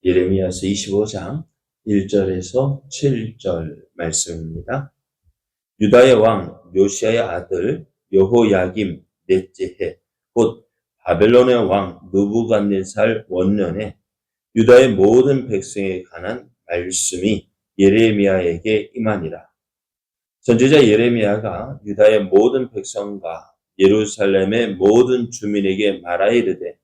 예레미야서 25장 1절에서 7절 말씀입니다. 유다의 왕 요시야의 아들 여호야김 넷째 해 곧 바벨론의 왕 느부갓네살 원년에 유다의 모든 백성에 관한 말씀이 예레미야에게 임하니라. 선지자 예레미야가 유다의 모든 백성과 예루살렘의 모든 주민에게 말하이르되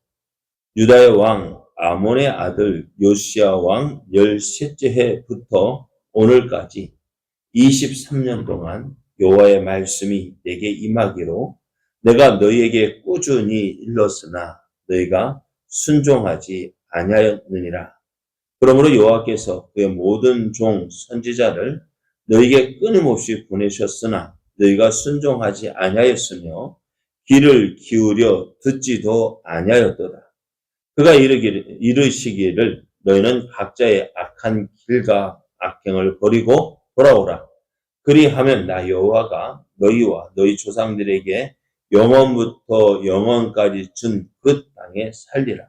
유다의 왕 아몬의 아들 요시야 왕 13째 해부터 오늘까지 23년 동안 여호와의 말씀이 내게 임하기로 내가 너희에게 꾸준히 일렀으나 너희가 순종하지 아니하였느니라. 그러므로 여호와께서 그의 모든 종 선지자를 너희에게 끊임없이 보내셨으나 너희가 순종하지 아니하였으며 귀를 기울여 듣지도 아니하였도다. 그가 이르시기를 너희는 각자의 악한 길과 악행을 버리고 돌아오라. 그리하면 나 여호와가 너희와 너희 조상들에게 영원부터 영원까지 준 그 땅에 살리라.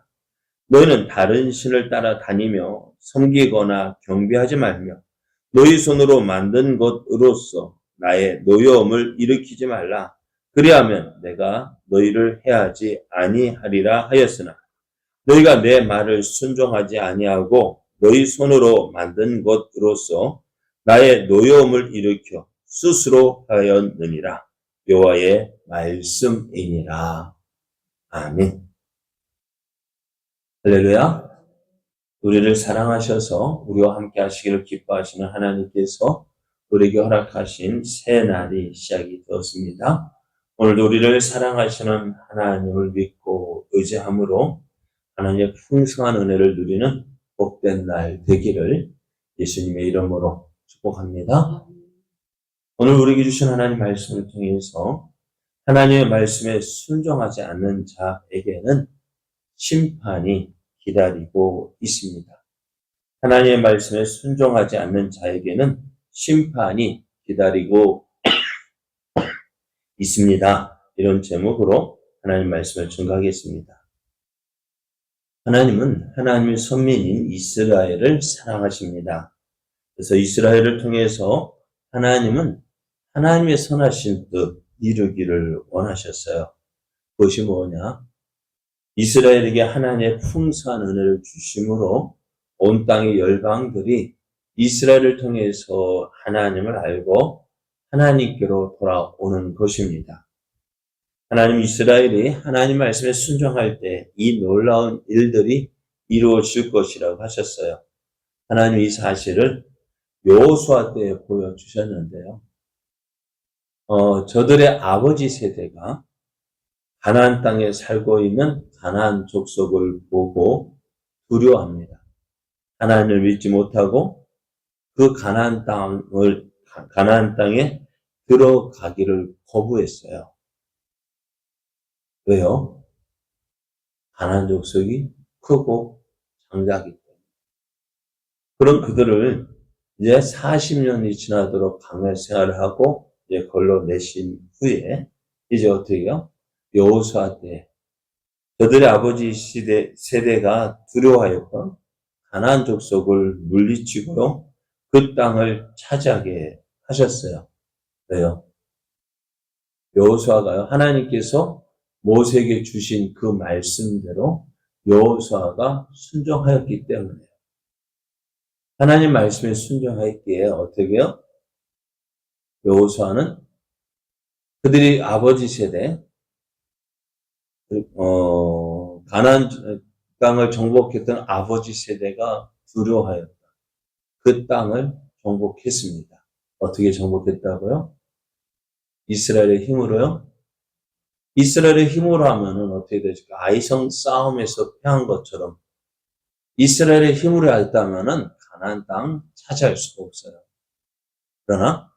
너희는 다른 신을 따라 다니며 섬기거나 경배하지 말며 너희 손으로 만든 것으로서 나의 노여움을 일으키지 말라. 그리하면 내가 너희를 해하지 아니하리라 하였으나 너희가 내 말을 순종하지 아니하고 너희 손으로 만든 것으로서 나의 노여움을 일으켜 스스로 하였느니라. 여호와의 말씀이니라. 아멘. 할렐루야. 우리를 사랑하셔서 우리와 함께 하시기를 기뻐하시는 하나님께서 우리에게 허락하신 새 날이 시작이 되었습니다. 오늘도 우리를 사랑하시는 하나님을 믿고 의지함으로 하나님의 풍성한 은혜를 누리는 복된 날 되기를 예수님의 이름으로 축복합니다. 오늘 우리에게 주신 하나님 말씀을 통해서 하나님의 말씀에 순종하지 않는 자에게는 심판이 기다리고 있습니다. 하나님의 말씀에 순종하지 않는 자에게는 심판이 기다리고 있습니다. 이런 제목으로 하나님 말씀을 증거하겠습니다. 하나님은 하나님의 선민인 이스라엘을 사랑하십니다. 그래서 이스라엘을 통해서 하나님은 하나님의 선하신 뜻 이루기를 원하셨어요. 그것이 뭐냐? 이스라엘에게 하나님의 풍성한 은혜를 주심으로 온 땅의 열방들이 이스라엘을 통해서 하나님을 알고 하나님께로 돌아오는 것입니다. 하나님 이스라엘이 하나님 말씀에 순종할 때 이 놀라운 일들이 이루어질 것이라고 하셨어요. 하나님 이 사실을 여호수아 때에 보여주셨는데요. 저들의 아버지 세대가 가나안 땅에 살고 있는 가나안 족속을 보고 두려워합니다. 하나님을 믿지 못하고 그 가나안 땅에 들어가기를 거부했어요. 왜요? 가나안 족속이 크고 장자하기 때문에. 그럼 그들을 이제 40년이 지나도록 광야 생활을 하고 이제 걸러내신 후에 이제 어떻게 해요? 여호수아 때 저들의 아버지 세대가 두려워하였던 가나안 족속을 물리치고요. 그 땅을 차지하게 하셨어요. 왜요? 여호수아가요. 하나님께서 모세에게 주신 그 말씀대로 여호수아가 순종하였기 때문에요. 하나님 말씀에 순종하였기에 어떻게 해요? 여호수아는 그들이 아버지 세대 가나안 땅을 정복했던 아버지 세대가 두려워하였다. 그 땅을 정복했습니다. 어떻게 정복했다고요? 이스라엘의 힘으로요? 이스라엘의 힘으로 하면은 어떻게 되실까? 아이성 싸움에서 패한 것처럼 이스라엘의 힘으로 했다면은 가나안 땅 차지할 수가 없어요. 그러나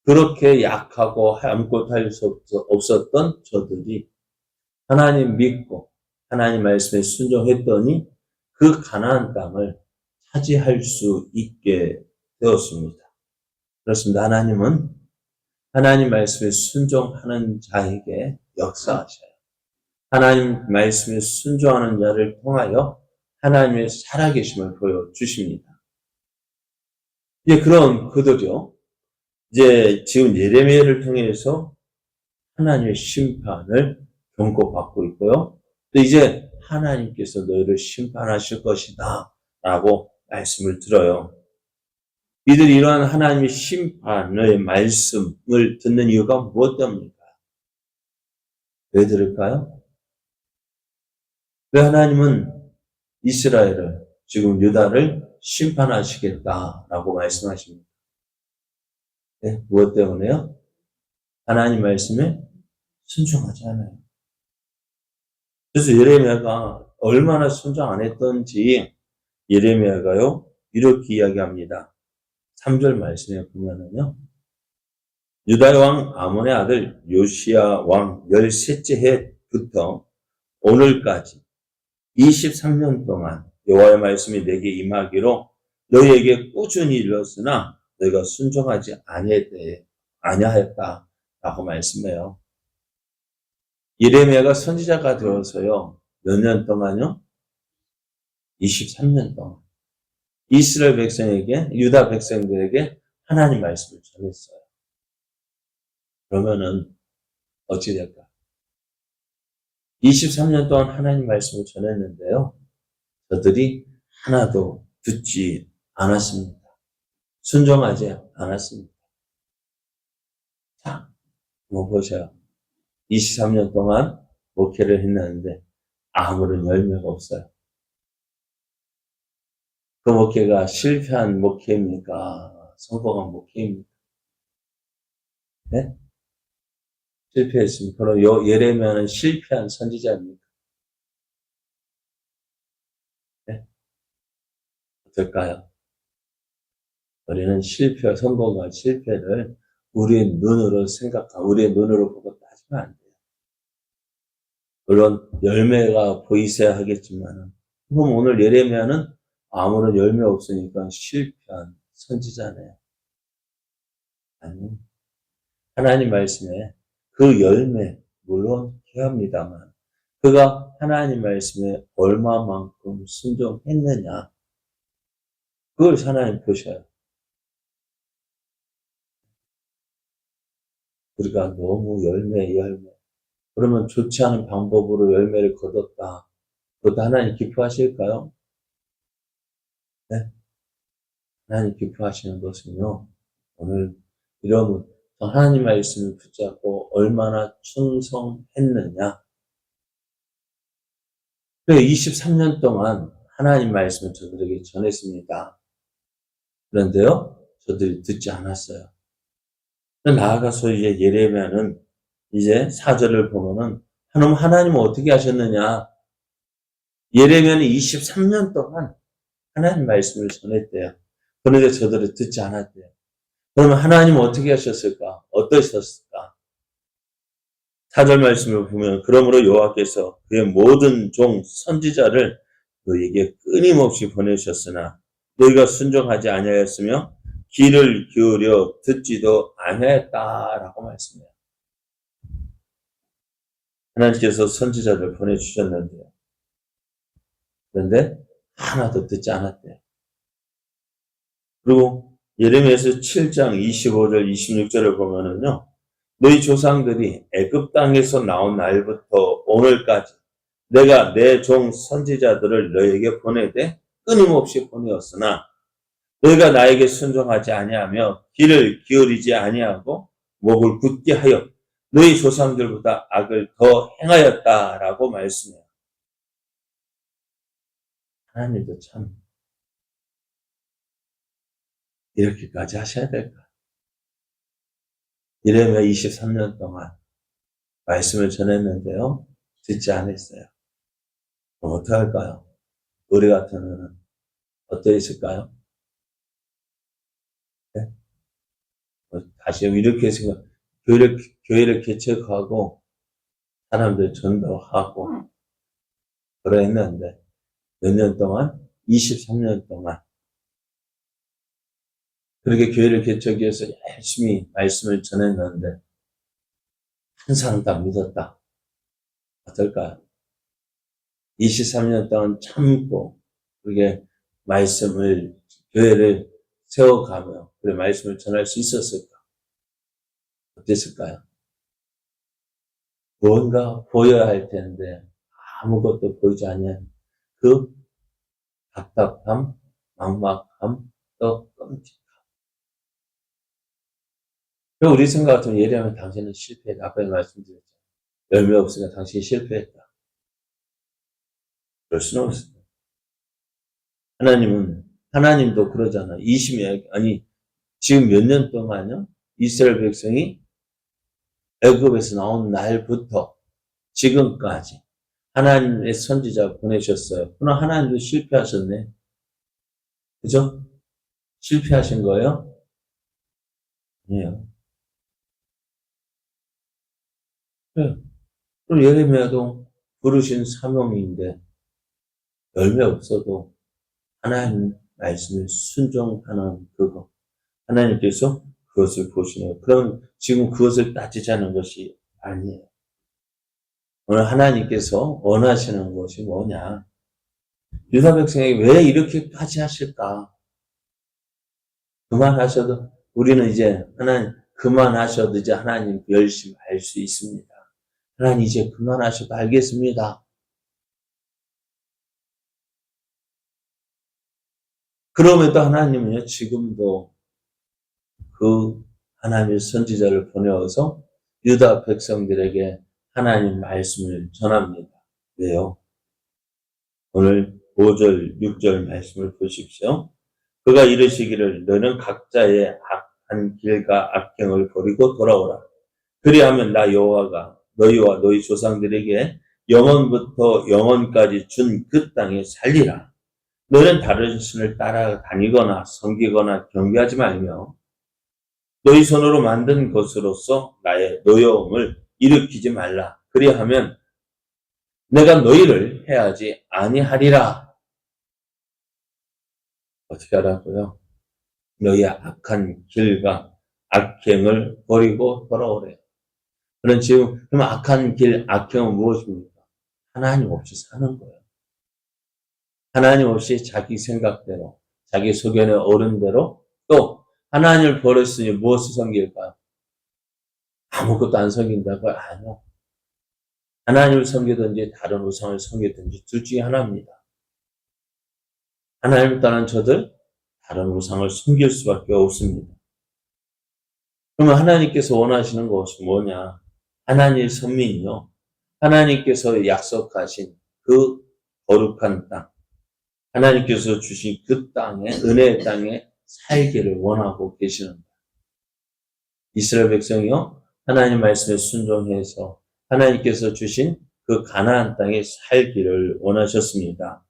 그렇게 약하고 아무것도 할 수 없었던 저들이 하나님 믿고 하나님 말씀에 순종했더니 그 가나안 땅을 차지할 수 있게 되었습니다. 그렇습니다. 하나님은 하나님 말씀에 순종하는 자에게 역사하셔요. 하나님 말씀에 순종하는 자를 통하여 하나님의 살아계심을 보여주십니다. 이제 그런 그들이요. 이제 지금 예레미야를 통해서 하나님의 심판을 경고받고 있고요. 또 이제 하나님께서 너희를 심판하실 것이다 라고 말씀을 들어요. 이들이 이러한 하나님의 심판의 말씀을 듣는 이유가 무엇 때문일까요? 왜 들을까요? 왜 하나님은 이스라엘을, 지금 유다를 심판하시겠다라고 말씀하십니다. 네, 무엇 때문에요? 하나님 말씀에 순종하지 않아요. 그래서 예레미야가 얼마나 순종 안 했던지 예레미야가요 이렇게 이야기합니다. 3절 말씀에 보면은요. 유다의 왕 아몬의 아들 요시야 왕 13째 해부터 오늘까지 23년 동안 여호와의 말씀이 내게 임하기로 너희에게 꾸준히 일렀으나 너희가 순종하지 아니하였다라고 말씀해요. 예레미야가 선지자가 되어서요. 몇 년 동안요? 23년 동안 이스라엘 백성에게, 유다 백성들에게 하나님 말씀을 전했어요. 그러면은 어찌 될까? 23년 동안 하나님 말씀을 전했는데요. 저들이 하나도 듣지 않았습니다. 순종하지 않았습니다. 자, 뭐 보세요. 23년 동안 목회를 했는데 아무런 열매가 없어요. 그 목회가 실패한 목회입니까? 성공한 목회입니까? 네? 실패했습니다. 그럼 예레미야는 실패한 선지자입니까? 네? 어떨까요? 우리는 성공과 실패를 우리의 눈으로 우리의 눈으로 보고 따지면 안 돼요. 물론 열매가 보이셔야 하겠지만, 그럼 오늘 예레미야는 아무런 열매 없으니까 실패한 선지자네요. 아니, 하나님 말씀에 그 열매, 물론 귀합니다만, 그가 하나님 말씀에 얼마만큼 순종했느냐, 그걸 하나님 보셔요. 우리가 너무 열매. 그러면 좋지 않은 방법으로 열매를 거뒀다. 그것도 하나님 기뻐하실까요? 네? 하나님 기뻐하시는 것은요, 오늘 이런 하나님 말씀을 붙잡고 얼마나 충성했느냐. 23년 동안 하나님 말씀을 저들에게 전했습니다. 그런데요, 저들이 듣지 않았어요. 나아가서 이제 예레미야는 이제 4절을 보면은 하나님은 어떻게 하셨느냐. 예레미야는 23년 동안 하나님 말씀을 전했대요. 그런데 저들이 듣지 않았대요. 그러면 하나님은 어떻게 하셨을까? 어떠셨을까? 4절 말씀을 보면 그러므로 여호와께서 그의 모든 종 선지자를 너희에게 끊임없이 보내셨으나 너희가 순종하지 아니하였으며 귀를 기울여 듣지도 아니하였다라고 말씀해요. 하나님께서 선지자를 보내주셨는데요. 그런데 하나도 듣지 않았대요. 그리고 예레미야서 7장 25절 26절을 보면은요. 너희 조상들이 애굽 땅에서 나온 날부터 오늘까지 내가 내 종 선지자들을 너희에게 보내되 끊임없이 보내었으나 너희가 나에게 순종하지 아니하며 귀를 기울이지 아니하고 목을 굳게 하여 너희 조상들보다 악을 더 행하였다라고 말씀해요. 하나님도 참 이렇게까지 하셔야 될까? 예레미야 23년 동안 말씀을 전했는데요. 듣지 않았어요. 그럼 어떻게 할까요? 우리 같으면 어떻게 있을까요? 네? 다시 이렇게 생각, 교회를 개척하고 사람들 전도하고 그랬는데 몇 년 동안? 23년 동안 그렇게 교회를 개척해서 열심히 말씀을 전했는데 한 사람도 안 믿었다. 어떨까요? 23년 동안 참고 그게 말씀을, 교회를 세워가며, 그래, 말씀을 전할 수 있었을까? 어땠을까요? 뭔가 보여야 할 텐데, 아무것도 보이지 않는 그 답답함, 막막함, 또 끔찍함. 우리 생각 같으면 예리하면 당신은 실패했다. 아까 말씀드렸죠. 열매 없으니까 당신이 실패했다. 그럴 수는 없습니다. 하나님도 그러잖아. 지금 몇 년 동안요? 이스라엘 백성이 애굽에서 나온 날부터 지금까지 하나님의 선지자 보내셨어요. 그러나 하나님도 실패하셨네. 그죠? 실패하신 거예요? 아니에요. 네. 그럼 예레미야도 부르신 사명인데 열매 없어도 하나님 말씀에 순종하는 그거. 하나님께서 그것을 보시네요. 그럼 지금 그것을 따지자는 것이 아니에요. 오늘 하나님께서 원하시는 것이 뭐냐? 유다 백성에게 왜 이렇게까지 하실까? 그만하셔도, 우리는 이제 하나님, 그만하셔도 이제 하나님 열심히 알 수 있습니다. 하나님 이제 그만하셔도 알겠습니다. 그럼에도 하나님은요, 지금도 그 하나님의 선지자를 보내어서 유다 백성들에게 하나님 말씀을 전합니다. 왜요? 오늘 5절, 6절 말씀을 보십시오. 그가 이르시기를 너는 각자의 악한 길과 악행을 버리고 돌아오라. 그리하면 나 여호와가 너희와 너희 조상들에게 영원부터 영원까지 준 그 땅에 살리라. 너는 다른 신을 따라다니거나 섬기거나 경배하지 말며 너희 손으로 만든 것으로서 나의 노여움을 일으키지 말라. 그리하면 내가 너희를 해하지 아니하리라. 어떻게 하라고요? 너희의 악한 길과 악행을 버리고 돌아오래. 그럼 악한 길, 악행은 무엇입니까? 하나님 없이 사는 거예요. 하나님 없이 자기 생각대로, 자기 소견에 오른 대로, 또 하나님을 버렸으니 무엇을 섬길까요? 아무것도 안 섬긴다고요? 아니요. 하나님을 섬기든지 다른 우상을 섬기든지 둘 중에 하나입니다. 하나님을 떠난 저들 다른 우상을 섬길 수밖에 없습니다. 그러면 하나님께서 원하시는 것이 뭐냐? 하나님의 선민이요. 하나님께서 약속하신 그 거룩한 땅, 하나님께서 주신 그 땅에, 은혜의 땅에 살기를 원하고 계시는 거예요. 이스라엘 백성이요. 하나님 말씀에 순종해서 하나님께서 주신 그 가나안 땅에 살기를 원하셨습니다.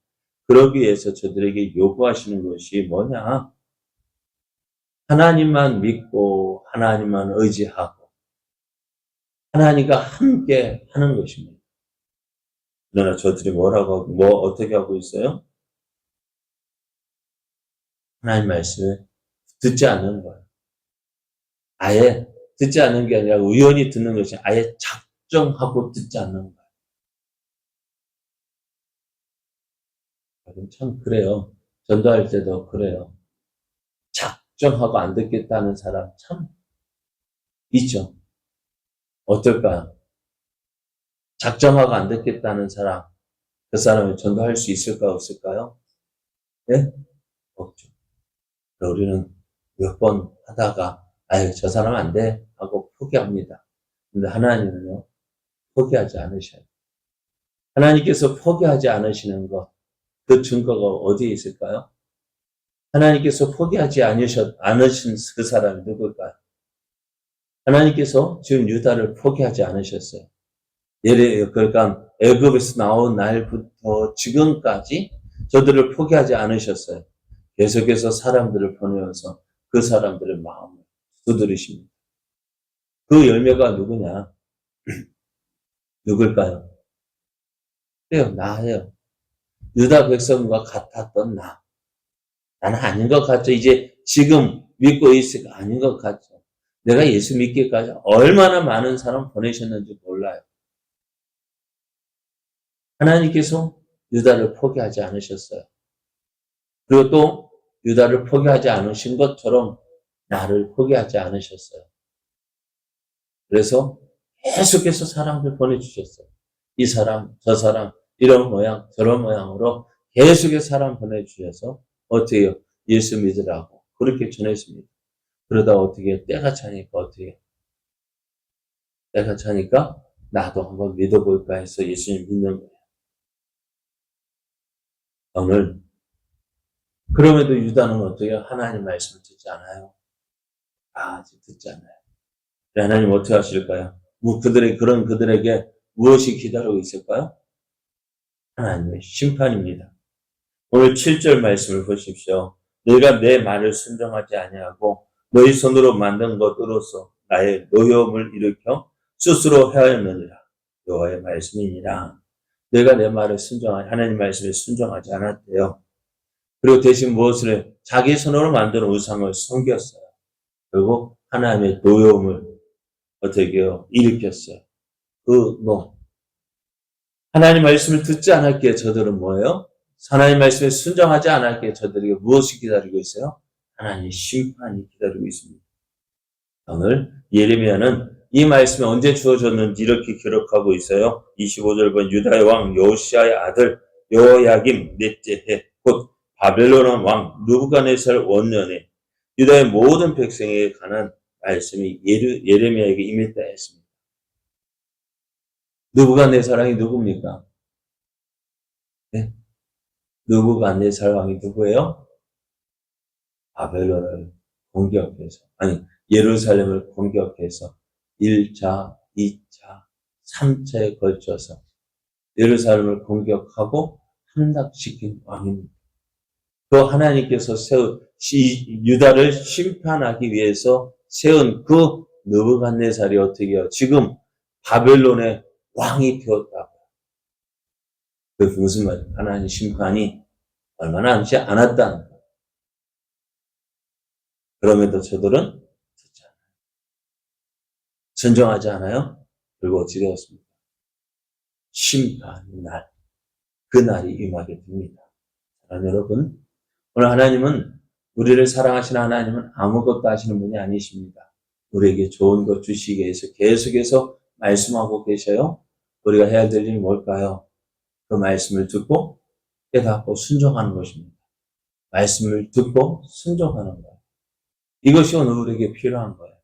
그러기 위해서 저들에게 요구하시는 것이 뭐냐? 하나님만 믿고 하나님만 의지하고 하나님과 함께 하는 것입니다. 그러나 저들이 어떻게 하고 있어요? 하나님 말씀을 듣지 않는 거예요. 아예 듣지 않는 게 아니라 우연히 듣는 것이 아예 작정하고 듣지 않는 거예요. 참 그래요. 전도할 때도 그래요. 작정하고 안 듣겠다는 사람 참 있죠. 어떨까요? 작정하고 안 듣겠다는 사람, 그 사람을 전도할 수 있을까 없을까요? 네? 없죠. 우리는 몇 번 하다가 저 사람 안 돼 하고 포기합니다. 근데 하나님은요, 포기하지 않으셔요. 하나님께서 포기하지 않으시는 것, 그 증거가 어디에 있을까요? 하나님께서 포기하지 않으신 그 사람이 누굴까요? 하나님께서 지금 유다를 포기하지 않으셨어요. 그러니까 애굽에서 나온 날부터 지금까지 저들을 포기하지 않으셨어요. 계속해서 사람들을 보내어서 그 사람들의 마음을 두드리십니다. 그 열매가 누구냐? 누굴까요? 그래요, 나예요. 유다 백성과 같았던 나. 나는 아닌 것 같죠. 이제 지금 믿고 있으니까 아닌 것 같죠. 내가 예수 믿기까지 얼마나 많은 사람 보내셨는지 몰라요. 하나님께서 유다를 포기하지 않으셨어요. 그리고 또 유다를 포기하지 않으신 것처럼 나를 포기하지 않으셨어요. 그래서 계속해서 사람들 보내주셨어요. 이 사람, 저 사람, 이런 모양, 저런 모양으로 계속해서 사람 보내주셔서 어떻게 해요? 예수 믿으라고 그렇게 전했습니다. 그러다 어떻게 때가 차니까 어떻게 해요? 때가 차니까 나도 한번 믿어볼까 해서 예수님 믿는 거예요. 오늘 그럼에도 유다는 어떻게 해요? 하나님 말씀을 듣지 않아요. 아직 듣지 않아요. 하나님 어떻게 하실까요? 그들에게 무엇이 기다리고 있을까요? 하나님의 심판입니다. 오늘 7절 말씀을 보십시오. 너희가 내 말을 순종하지 아니하고 너희 손으로 만든 것으로서 나의 노여움을 일으켜 스스로 헤아렸느니라. 여호와의 말씀이니라. 너희가 내 말을 하나님 말씀에 순종하지 않았대요. 그리고 대신 무엇을 해요? 자기 손으로 만든 우상을 섬겼어요. 그리고 하나님의 노여움을 어떻게 해요? 일으켰어요. 하나님 말씀을 듣지 않았기에 저들은 뭐예요? 하나님 말씀에 순종하지 않았기에 저들에게 무엇이 기다리고 있어요? 하나님의 심판이 기다리고 있습니다. 오늘 예레미야는 이 말씀이 언제 주어졌는지 이렇게 기록하고 있어요. 25절 본 유다의 왕 요시아의 아들 여호야김 넷째 해 곧 바벨론 왕 느부갓네살 원년에 유다의 모든 백성에게 관한 말씀이 예레미야에게 임했다 했습니다. 느부갓네살 왕이 누굽니까? 네? 느부갓네살 왕이 누구예요? 바벨론을 공격해서, 예루살렘을 공격해서 1차, 2차, 3차에 걸쳐서 예루살렘을 공격하고 함락시킨 왕입니다. 그 하나님께서 유다를 심판하기 위해서 세운 그 느부갓네살이 어떻게 해요? 지금 바벨론의 왕이 되었다고. 그게 무슨 말이에요? 하나님 심판이 얼마나 남지 않았다는 거예요. 그럼에도 저들은 듣지 않아요. 순종하지 않아요? 그리고 어찌 되었습니까? 심판의 날, 그 날이 임하게 됩니다. 사랑하는 여러분, 오늘 하나님은 우리를 사랑하시는 하나님은 아무것도 하시는 분이 아니십니다. 우리에게 좋은 것 주시기 위해서 계속해서 말씀하고 계셔요. 우리가 해야 될 일이 뭘까요? 그 말씀을 듣고 깨닫고 순종하는 것입니다. 말씀을 듣고 순종하는 거예요. 이것이 오늘 우리에게 필요한 거예요.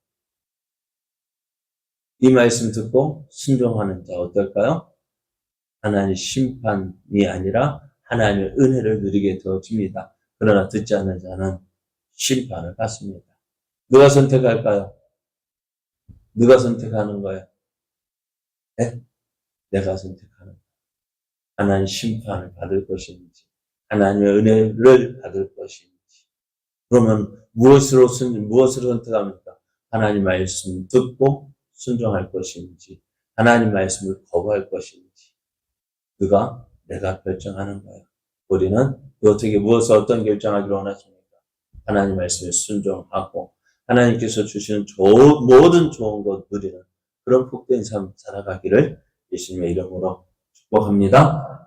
이 말씀 듣고 순종하는 자 어떨까요? 하나님의 심판이 아니라 하나님의 은혜를 누리게 되어집니다. 그러나 듣지 않는 자는 심판을 받습니다. 누가 선택할까요? 누가 선택하는 거예요? 네? 내가 선택하는 거예요. 하나님 심판을 받을 것인지 하나님의 은혜를 받을 것인지 그러면 무엇으로 선택합니까? 하나님 말씀 듣고 순종할 것인지 하나님 말씀을 거부할 것인지 내가 결정하는 거예요. 우리는 어떤 결정하기를 원하십니까? 하나님 말씀에 순종하고 하나님께서 주시는 모든 좋은 것 누리는 그런 복된 삶 살아가기를 예수님의 이름으로 축복합니다.